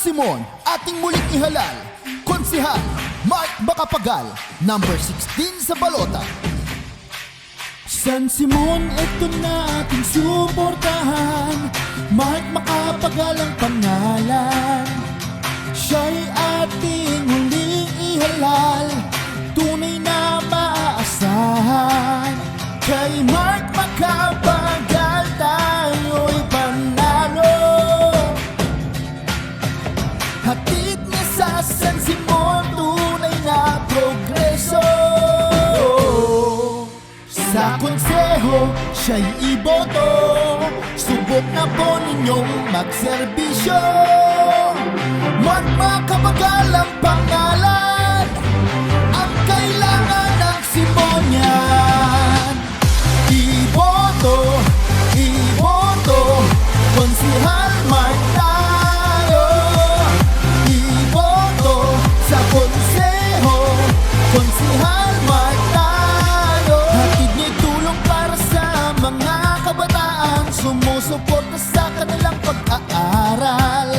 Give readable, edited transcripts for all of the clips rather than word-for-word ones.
Simon, ating muling ihalal. Konsehal, Mark Macapagal, number 16 sa balota. San Simon, eto na ating suportahan. Mark Macapagal ang pangalan. Siya'y ating huling ihalal, tunay na maaasahan. Kay Mark Macapagal tayo'y panalo. Hatid niya sa San Simon, tunay na progreso. Sa konseho, siya'y iboto. Subok na po ninyong magserbisyo. Mark Macapagal ang pangalan, ang kailangan ng Simonian. Iboto, iboto, Konsehal Mark tayo. Iboto sa konseho, Konsehal Mark tayo. Hatid niya tulong para sa mga kabataan, sumusuporta sa kanilang pag-aaral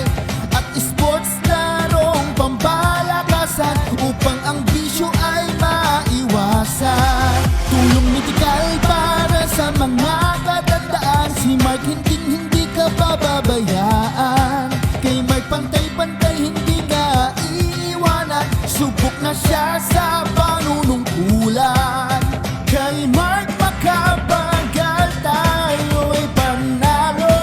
at sports larong pambalakasan upang ang bisyo ay maiwasan. Tulong medikal para sa mga katandaan, si Mark hindi ka pababayaan. Kay Mark pantay-pantay, hindi ka iiwanan. Subok na siya sa panunungkulan. Kay Mark Macapagal tayo'y panalo.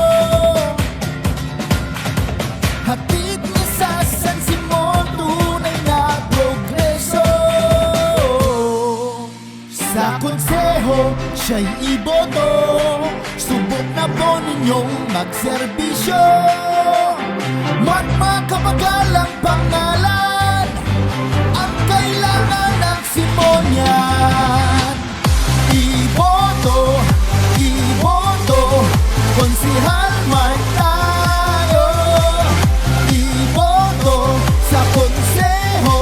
Hatid niya sa San Simon, tunay na progreso. Sa konseho, siya'y iboto. Subok na po ninyong magserbisyo. Mark Macapagal ang pangalan, ang kailangan ng Simonian. Iboto, iboto, Konsehal Mark tayo. Iboto sa konseho,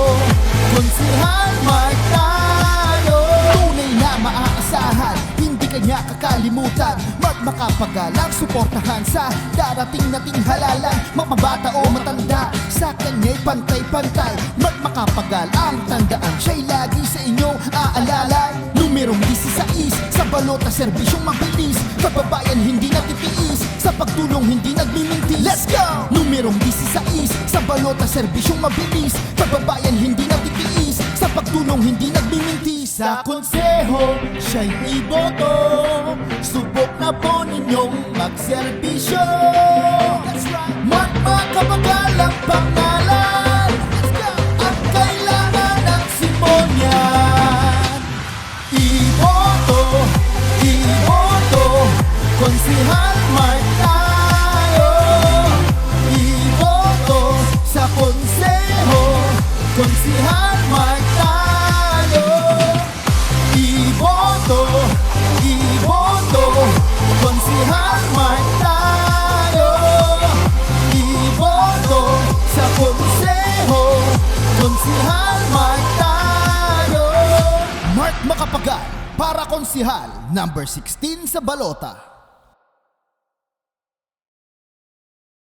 Konsehal Mark tayo. Tunay na maaasahan, hindi kanya kakalimutan. Mark Macapagal ang suportahan sa darating nating halalan. Mababata o matanda, sa kanya'y pantay-pantay. Mark Macapagal ang tandaan, siya'y lagi sa inyo aalala. Numerong 16, sa balota serbisyong mabilis. Kababayan hindi natitiis, sa pagtulong hindi nagmimintis. Let's go! Numerong 16, sa balota serbisyong mabilis. Kababayan hindi natitiis, sa pagtulong hindi nagmimintis. Sa konseho, siya'y iboto. Subok na po ninyong magserbisyo. Mark Macapagal ang pangalan, ang kailangan ng Simonian. Iboto, iboto, Konsehal Mark tayo. Iboto sa konseho, Konsehal Mark tayo. Iboto, iboto, Konsehal Mark tayo. Iboto sa konseho, Konsehal Mark tayo. Mark Macapagal, para konsehal, number 16 sa balota.